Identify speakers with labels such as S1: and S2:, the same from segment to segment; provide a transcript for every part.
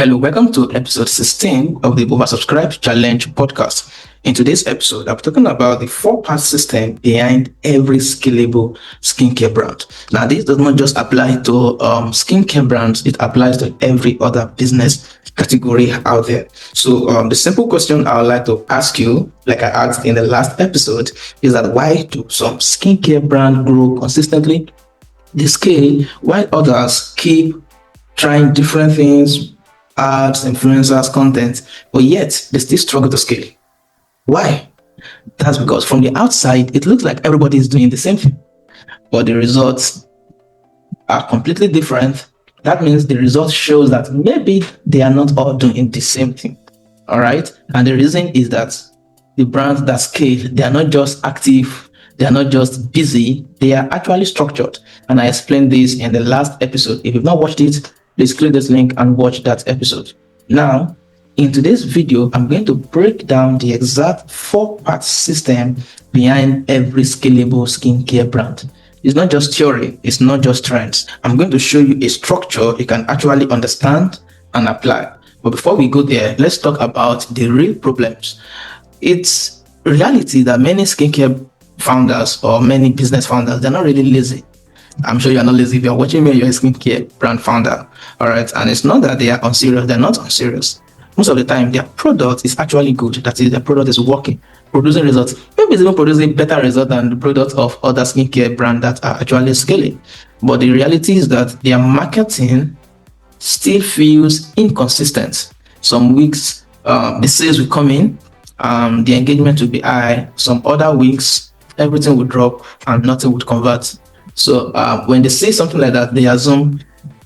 S1: Hello, welcome to episode 16 of the Oversubscribed Challenge podcast. In today's episode, I'm talking about the four-part system behind every scalable skincare brand. Now, this does not just apply to skincare brands, it applies to every other business category out there. So, the simple question I would like to ask you, like I asked in the last episode, is that why do some skincare brands grow consistently, they scale, while others keep trying different things, ads, influencers, content, but yet they still struggle to scale? Why? That's because from the outside, it looks like everybody is doing the same thing, but the results are completely different. That means the result shows that maybe they are not all doing the same thing. All right. And the reason is that the brands that scale, they are not just active, they are not just busy, they are actually structured. And I explained this in the last episode. If you've not watched it, please click this link and watch that episode. Now, in today's video, I'm going to break down the exact four-part system behind every scalable skincare brand. It's not just theory, it's not just trends. I'm going to show you a structure you can actually understand and apply. But before we go there, let's talk about the real problems. It's reality that many skincare founders or many business founders, they're not really lazy. I'm sure you're not lazy if you're watching me, you're a skincare brand founder. All right. And it's not that they are unserious, they're not unserious. Most of the time, their product is actually good. That is, their product is working, producing results. Maybe it's even producing better results than the product of other skincare brands that are actually scaling. But the reality is that their marketing still feels inconsistent. Some weeks, the sales will come in, the engagement will be high. Some other weeks, everything will drop and nothing would convert. So when they say something like that, they assume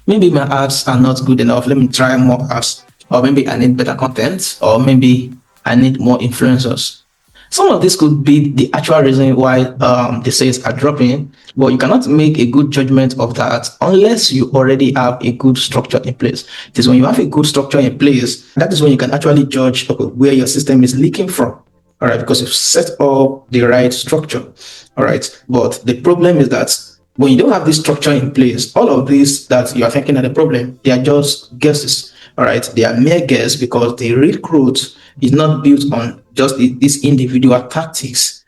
S1: maybe my ads are not good enough. Let me try more ads. Or maybe I need better content, or maybe I need more influencers. Some of this could be the actual reason why the sales are dropping, but you cannot make a good judgment of that unless you already have a good structure in place. It is when you have a good structure in place, that is when you can actually judge where your system is leaking from. All right, because you've set up the right structure. All right, but the problem is that when you don't have this structure in place, all of these that you are thinking are the problem, they are just guesses. All right, they are mere guesses because the real growth is not built on just these individual tactics.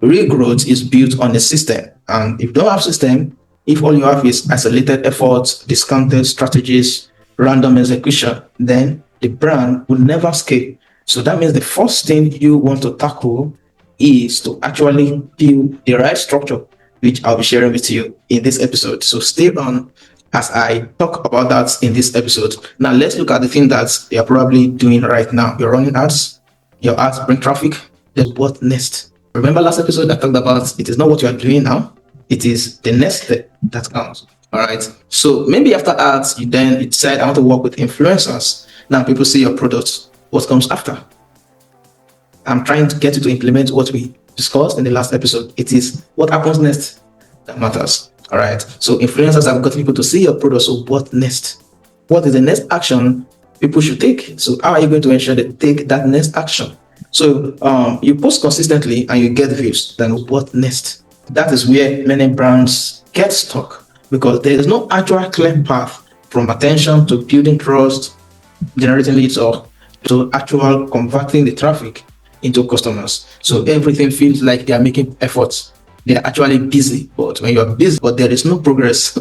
S1: Real growth is built on a system. And if you don't have system, if all you have is isolated efforts, discounted strategies, random execution, then the brand will never scale. So that means the first thing you want to tackle is to actually build the right structure, which I'll be sharing with you in this episode. So stay on as I talk about that in this episode. Now, let's look at the thing that you're probably doing right now. You're running ads, your ads bring traffic. Then what next? Remember last episode I talked about it is not what you are doing now, it is the next step that counts. All right. So maybe after ads, you decide I want to work with influencers. Now people see your products. What comes after? I'm trying to get you to implement what we discussed in the last episode. It is what happens next that matters. All right. So influencers have got people to see your product. So what next? What is the next action people should take? So how are you going to ensure they take that next action? So you post consistently and you get views. Then what next? That is where many brands get stuck because there is no actual clear path from attention to building trust, generating leads, or to actual converting the traffic into customers. So everything feels like they are making efforts. They are actually busy, but when you are busy, but there is no progress,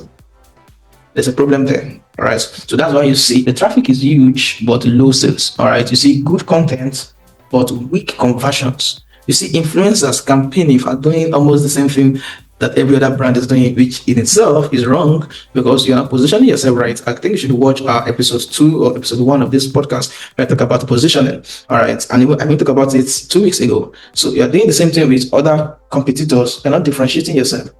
S1: there's a problem there. All right. So that's why you see the traffic is huge, but low sales. All right. You see good content, but weak conversions. You see influencers campaigning for doing almost the same thing that every other brand is doing, which in itself is wrong because you're not positioning yourself right. I think you should watch our episode 2 or episode 1 of this podcast where I talk about positioning. All right. And I talked about it 2 weeks ago. So you're doing the same thing with other competitors. You're not differentiating yourself.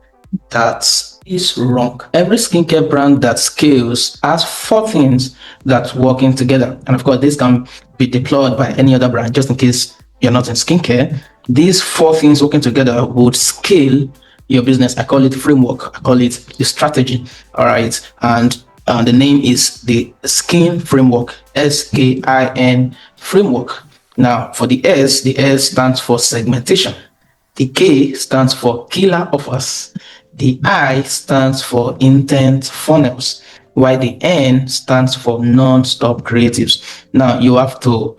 S1: That is wrong. Every skincare brand that scales has 4 things that working together. And of course, this can be deployed by any other brand, just in case you're not in skincare. These 4 things working together would scale your business. I call it framework. I call it the strategy. All right. And the name is the SKIN framework, SKIN framework. Now, for the S stands for segmentation. The K stands for killer offers. The I stands for intent funnels. while the N stands for non-stop creatives. Now you have to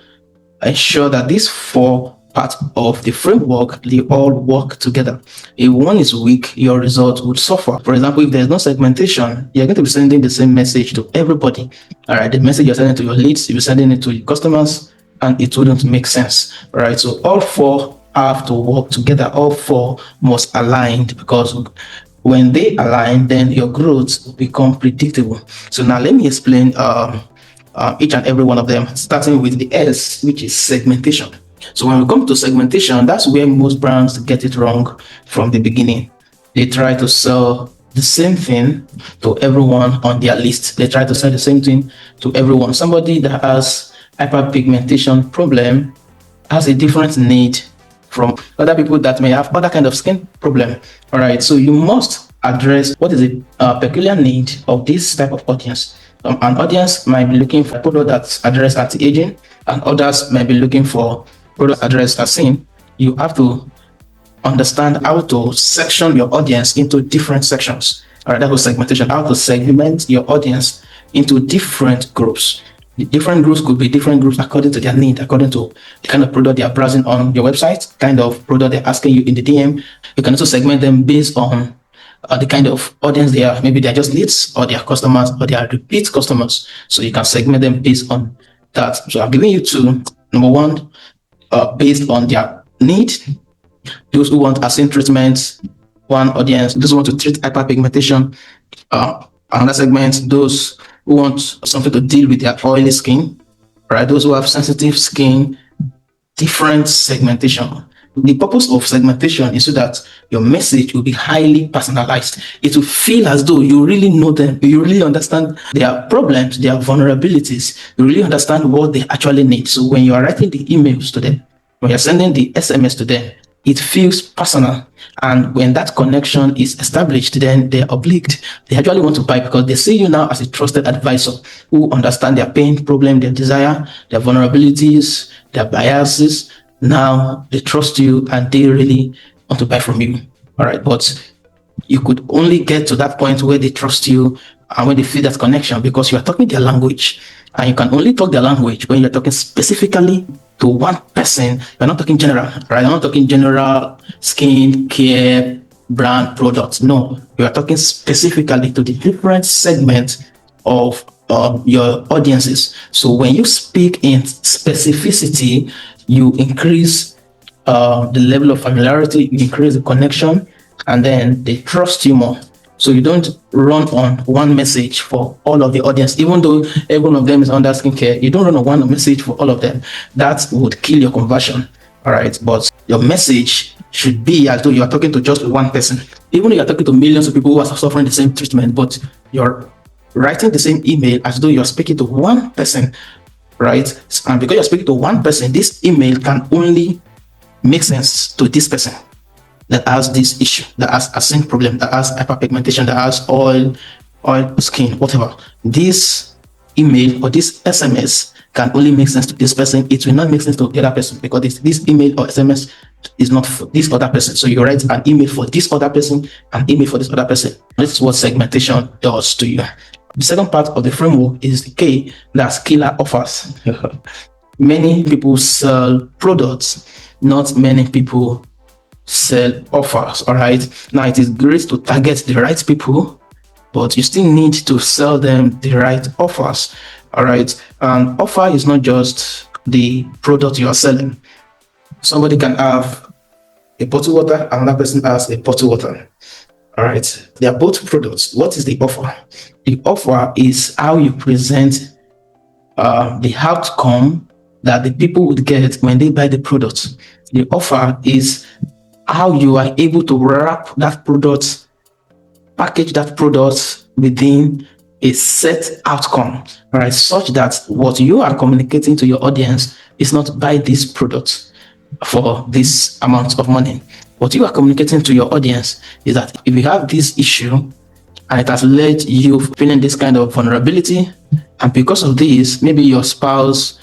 S1: ensure that these four parts of the framework, they all work together. If one is weak, your result would suffer. For example, if there's no segmentation, you're going to be sending the same message to everybody. All right, the message you're sending to your leads, you're sending it to your customers, and it wouldn't make sense. All right, so all four have to work together. All four must align, because when they align, then your growth will become predictable. So now let me explain each and every one of them, starting with the S, which is segmentation. So when we come to segmentation, that's where most brands get it wrong from the beginning. They try to sell the same thing to everyone on their list. They try to sell the same thing to everyone. Somebody that has hyperpigmentation problem has a different need from other people that may have other kind of skin problem. All right, so you must address what is the peculiar need of this type of audience. An audience might be looking for product that's addressed anti-aging, and others might be looking for product addressed as seen. You have to understand how to section your audience into different sections. All right, that was segmentation. How to segment your audience into different groups. The different groups could be different groups according to their need, according to the kind of product they are browsing on your website, kind of product they're asking you in the DM. You can also segment them based on the kind of audience they are. Maybe they're just leads, or they are customers, or they are repeat customers. So you can segment them based on that. So I've given you two. Number one, based on their need. Those who want acid treatment, one audience. Those who want to treat hyperpigmentation, another segment. Those who want something to deal with their oily skin, right? Those who have sensitive skin, different segmentation. The purpose of segmentation is so that your message will be highly personalized. It will feel as though you really know them, you really understand their problems, their vulnerabilities, you really understand what they actually need. So when you are writing the emails to them, when you're sending the SMS to them, it feels personal. And when that connection is established, then they're obliged. They actually want to buy because they see you now as a trusted advisor who understand their pain, problem, their desire, their vulnerabilities, their biases. Now they trust you and they really want to buy from you. All right, but you could only get to that point where they trust you and when they feel that connection, because you are talking their language, and you can only talk their language when you're talking specifically to one person. You're not talking general, right? You're not talking general skin care brand products. No, you are talking specifically to the different segments of your audiences. So when you speak in specificity, you increase the level of familiarity, you increase the connection, and then they trust you more. So you don't run on one message for all of the audience, even though every one of them is under skincare. You don't run on one message for all of them. That would kill your conversion. All right, but your message should be as though you are talking to just one person. Even though you are talking to millions of people who are suffering the same treatment, but you're writing the same email as though you're speaking to one person, right? And because you're speaking to one person, this email can only make sense to this person that has this issue, that has a skin problem, that has hyperpigmentation, that has oil skin, whatever. This email or this SMS can only make sense to this person. It will not make sense to the other person, because this email or SMS is not for this other person. So you write an email for this other person, an email for this other person. This is what segmentation does to you. The second part of the framework is the K, that's killer offers. Many people sell products, not many people sell offers. All right, now it is great to target the right people, but you still need to sell them the right offers. All right, an offer is not just the product you are selling. Somebody can have a bottle water, another person has a bottle water. All right, they are both products. What is the offer? The offer is how you present the outcome that the people would get when they buy the product. The offer is how you are able to wrap that product, package that product within a set outcome, all right, such that what you are communicating to your audience is not buy this product for this amount of money. What you are communicating to your audience is that if you have this issue and it has led you feeling this kind of vulnerability, and because of this, maybe your spouse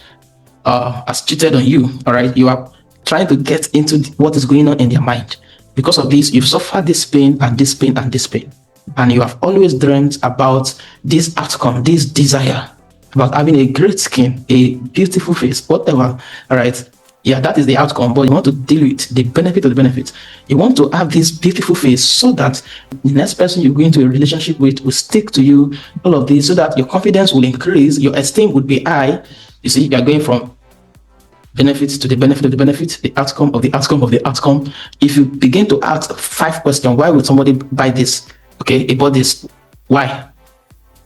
S1: has cheated on you, all right, you are trying to get into what is going on in their mind. Because of this, you've suffered this pain and this pain and this pain. and you have always dreamt about this outcome, this desire, about having a great skin, a beautiful face, whatever, all right? Yeah, that is the outcome, but you want to deal with the benefit of the benefit. You want to have this beautiful face so that the next person you go into a relationship with will stick to you, all of this, so that your confidence will increase, your esteem would be high. You see, you are going from benefits to the benefit of the benefit, the outcome of the outcome of the outcome. If you begin to ask 5 questions, why would somebody buy this? Okay, he bought this. Why?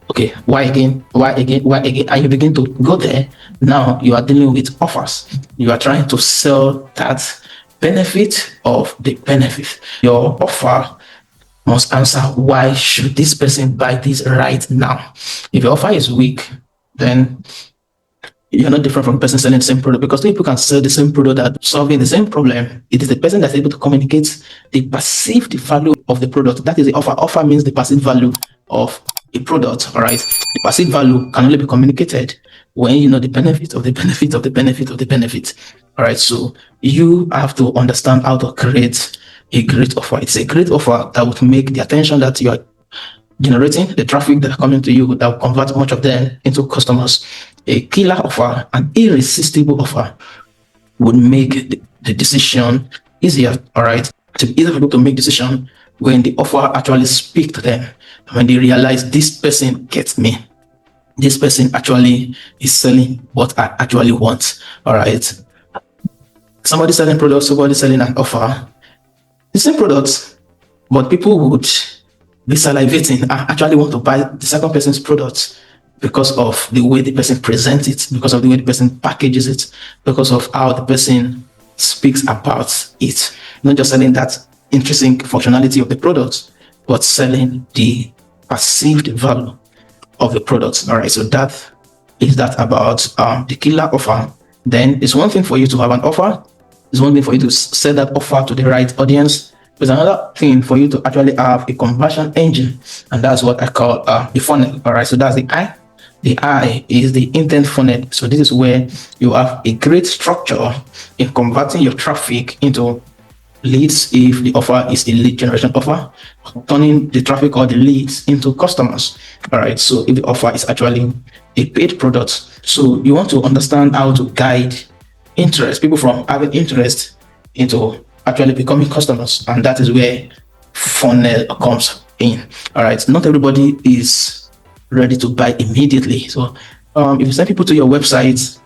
S1: Okay, why again? Why again? Why again? And you begin to go there. Now you are dealing with offers. You are trying to sell that benefit of the benefit. Your offer must answer, why should this person buy this right now? If your offer is weak, then you're not different from the person selling the same product, because people can sell the same product that solving the same problem. It is the person that's able to communicate the perceived value of the product. That is the offer. Offer means the perceived value of a product. All right. The perceived value can only be communicated when you know the benefit of the benefit of the benefit of the benefit. All right. So you have to understand how to create a great offer. It's a great offer that would make the attention that you are generating, the traffic that are coming to you, that will convert much of them into customers. A killer offer, an irresistible offer, would make the decision easier. All right, it's easier for people to make decision when the offer actually speak to them, when they realize this person gets me, this person actually is selling what I actually want. All right, somebody selling products, somebody selling an offer, the same products, but people would be salivating. I actually want to buy the second person's products because of the way the person presents it, because of the way the person packages it, because of how the person speaks about it. Not just selling that intrinsic functionality of the product, but selling the perceived value of the product. All right, so that is that about the killer offer. Then it's one thing for you to have an offer. It's one thing for you to sell that offer to the right audience. There's another thing for you to actually have a conversion engine, and that's what I call the funnel. All right, so that's the I. The I is the intent funnel. So this is where you have a great structure in converting your traffic into leads if the offer is a lead generation offer, turning the traffic or the leads into customers. All right, so if the offer is actually a paid product, so you want to understand how to guide interest, people from having interest into actually becoming customers, and that is where funnel comes in. All right, not everybody is ready to buy immediately. So if you send people to your website,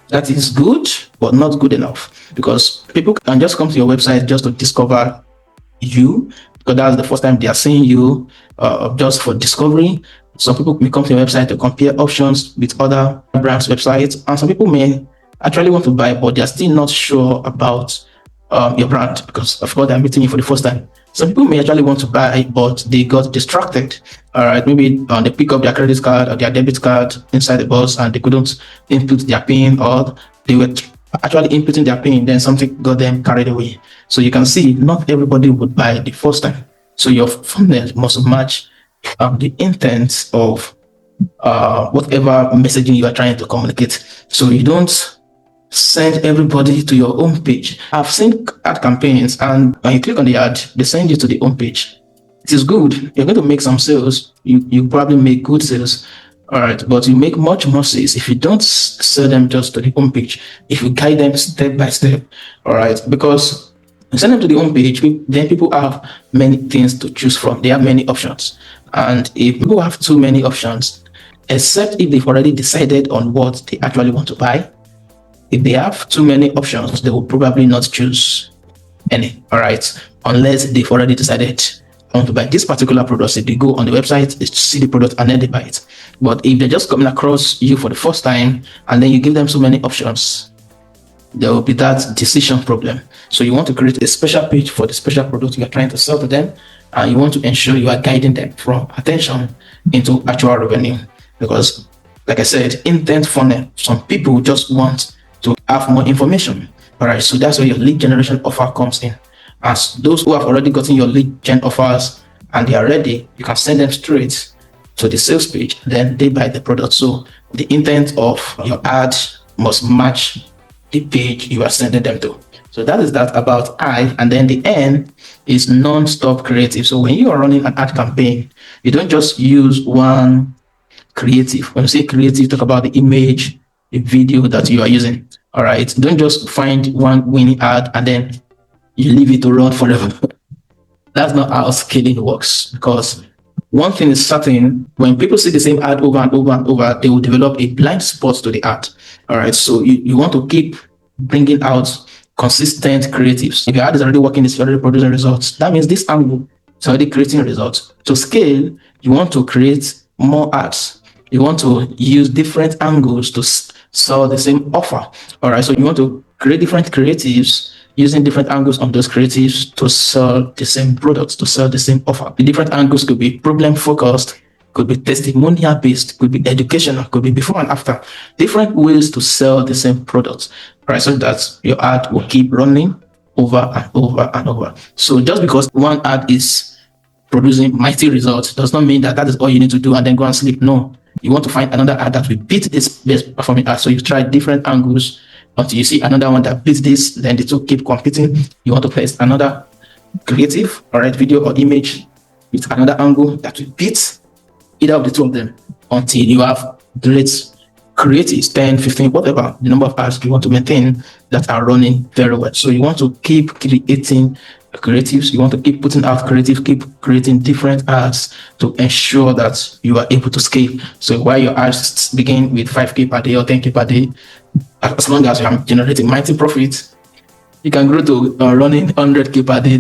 S1: that is good, but not good enough, because people can just come to your website just to discover you, because that's the first time they are seeing you, just for discovery. Some people may come to your website to compare options with other brands' websites, and some people may actually want to buy, but they're still not sure about your brand, because of course they're meeting you for the first time. Some people may actually want to buy, but they got distracted. All right, maybe they pick up their credit card or their debit card inside the bus and they couldn't input their PIN, or they were actually inputting their PIN, then something got them carried away. So you can see not everybody would buy the first time. So your funnel must match the intent of whatever messaging you are trying to communicate. So you don't send everybody to your home page. I've seen ad campaigns, and when you click on the ad, they send you to the home page. It is good. You're going to make some sales. You probably make good sales. All right, but you make much more sales if you don't sell them just to the home page. If you guide them step by step. All right, because you send them to the home page, then people have many things to choose from. They have many options, and if people have too many options, except if they've already decided on what they actually want to buy, if they have too many options, they will probably not choose any. All right, unless they've already decided I want to buy this particular product. If they go on the website, they see the product and then they buy it. But if they're just coming across you for the first time and then you give them so many options, there will be that decision problem. So you want to create a special page for the special product you are trying to sell to them, and you want to ensure you are guiding them from attention into actual revenue. Because, like I said, intent funnel, some people just want to have more information. All right, so that's where your lead generation offer comes in. As those who have already gotten your lead gen offers and they are ready, you can send them straight to the sales page, then they buy the product. So the intent of your ad must match the page you are sending them to. So that is that about I. And then the N is non-stop creative. So when you are running an ad campaign, you don't just use one creative. When you say creative, talk about the image, the video that you are using. All right. Don't just find one winning ad and then you leave it to run forever. That's not how scaling works, because one thing is certain: when people see the same ad over and over and over, they will develop a blind spot to the ad. All right. So you want to keep bringing out consistent creatives. If your ad is already working, it's already producing results, that means this angle is already creating results. To scale, you want to create more ads. You want to use different angles to sell the same offer. All right. So you want to create different creatives using different angles on those creatives to sell the same products, to sell the same offer. The different angles could be problem focused, could be testimonial based, could be educational, could be before and after. Different ways to sell the same products, right? So that your ad will keep running over and over and over. So just because one ad is producing mighty results does not mean that that is all you need to do and then go and sleep. No, you want to find another ad that will beat this best performing ad. So you try different angles until you see another one that beats this, then the two keep competing. You want to place another creative, all right, video or image with another angle that will beat either of the two of them until you have great creatives, 10, 15, whatever the number of ads you want to maintain that are running very well. So you want to keep creating creatives, you want to keep putting out creative, keep creating different ads to ensure that you are able to scale. So while your ads begin with 5k per day or 10k per day, as long as you are generating mighty profits, you can grow to running 100k per day,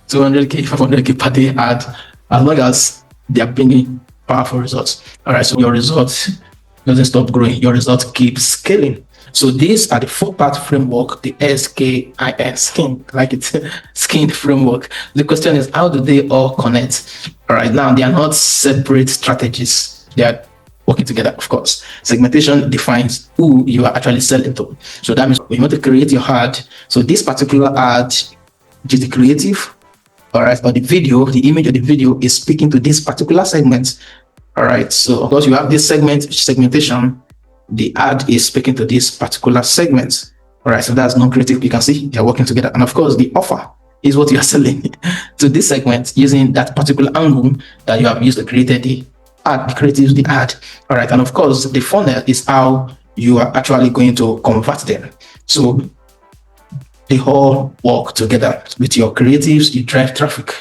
S1: 200k, 500k per day ad, as long as they are bringing powerful results. All right, so your results doesn't stop growing, your results keep scaling. So these are the 4-part framework, the SKIN, skin, like it, skin framework. The question is, how do they all connect? All right, now they are not separate strategies. They are working together, of course. Segmentation defines who you are actually selling to. So that means when you want to create your ad, so this particular ad, which is the creative, all right, or the video, the image of the video is speaking to this particular segment. All right, so of course you have this segmentation. The ad is speaking to this particular segment. All right, so that's non-creative. You can see they're working together. And of course, the offer is what you are selling to this segment using that particular angle that you have used to create the ad, the creatives, the ad. All right, and of course, the funnel is how you are actually going to convert them. So they all work together. With your creatives, you drive traffic.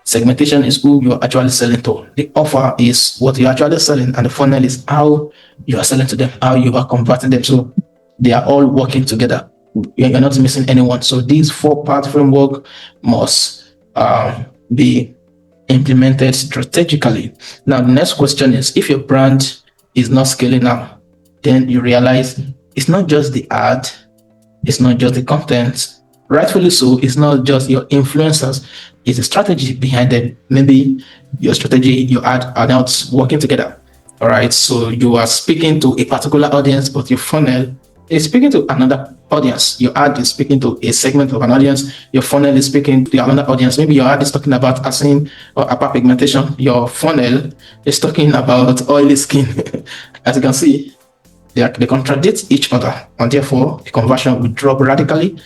S1: Segmentation is who you're actually selling to. The offer is what you're actually selling, and the funnel is how you are selling to them, how you are converting them. So they are all working together. You're not missing anyone. So these 4-part framework must be implemented strategically. Now, the next question is, if your brand is not scaling now, then you realize it's not just the ad, it's not just the content. Rightfully so, it's not just your influencers, it's a strategy behind them. Maybe your strategy, your ad are not working together. All right, so you are speaking to a particular audience, but your funnel is speaking to another audience. Your ad is speaking to a segment of an audience. Your funnel is speaking to another audience. Maybe your ad is talking about acne or hyperpigmentation. Your funnel is talking about oily skin. As you can see, they contradict each other, and therefore the conversion will drop radically,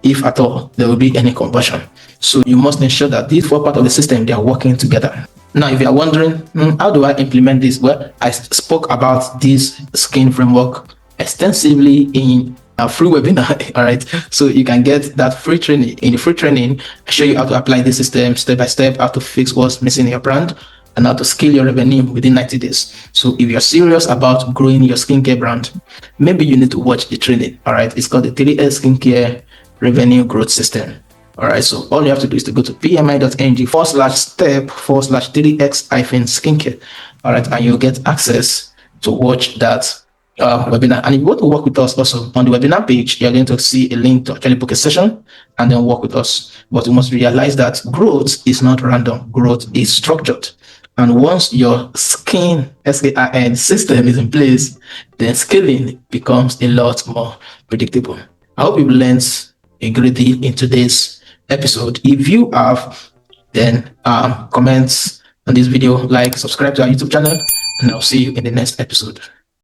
S1: if at all there will be any conversion. So you must ensure that these 4 parts of the system, they are working together. Now, if you are wondering, how do I implement this? Well, I spoke about this skin framework extensively in a free webinar. All right, so you can get that free training. In the free training, I show you how to apply the system step by step, how to fix what's missing in your brand, and how to scale your revenue within 90 days. So if you're serious about growing your skincare brand, maybe you need to watch the training. All right, it's called the 3S Skincare Revenue Growth System. All right, so all you have to do is to go to pmi.ng/step/3x-skincare. All right, and you'll get access to watch that webinar. And if you want to work with us also, on the webinar page, you're going to see a link to actually book a session and then work with us. But you must realize that growth is not random, growth is structured. And once your SKIN system is in place, then scaling becomes a lot more predictable. I hope you've learned a great deal in today's episode. If you have, then comments on this video, like, subscribe to our YouTube channel, and I'll see you in the next episode.